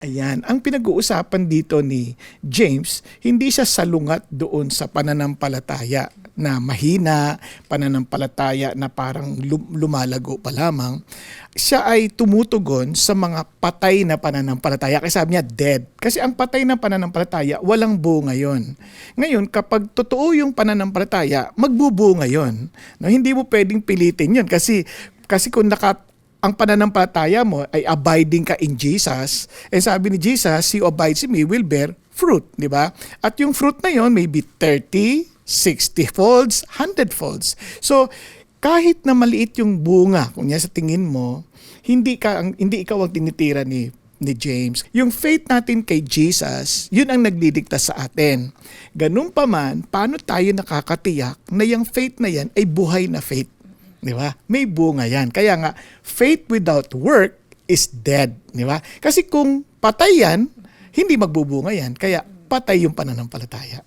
Ayan, ang pinag-uusapan dito ni James, hindi siya salungat doon sa pananampalataya na mahina, pananampalataya na parang lumalago pa lamang. Siya ay tumutugon sa mga patay na pananampalataya. Kasi sabi niya, dead. Kasi ang patay na pananampalataya, walang bunga yon. Ngayon, kapag totoo yung pananampalataya, magbubunga yon. No, hindi mo pwedeng pilitin yon kasi kung ang pananampalataya mo ay abiding ka in Jesus, sabi ni Jesus, "He who abides in me will bear fruit," di ba? At yung fruit na yon may be 30, 60 folds, 100 folds. So, kahit na maliit yung bunga, kunya sa tingin mo, hindi ikaw ang tinitira ni James. Yung faith natin kay Jesus, yun ang nagdidikta sa atin. Ganun pa man, paano tayo nakakatiyak na yung faith na yan ay buhay na faith? Di ba? May bunga yan. Kaya nga, faith without work is dead. Di ba? Kasi kung patay yan, hindi magbubunga yan. Kaya patay yung pananampalataya.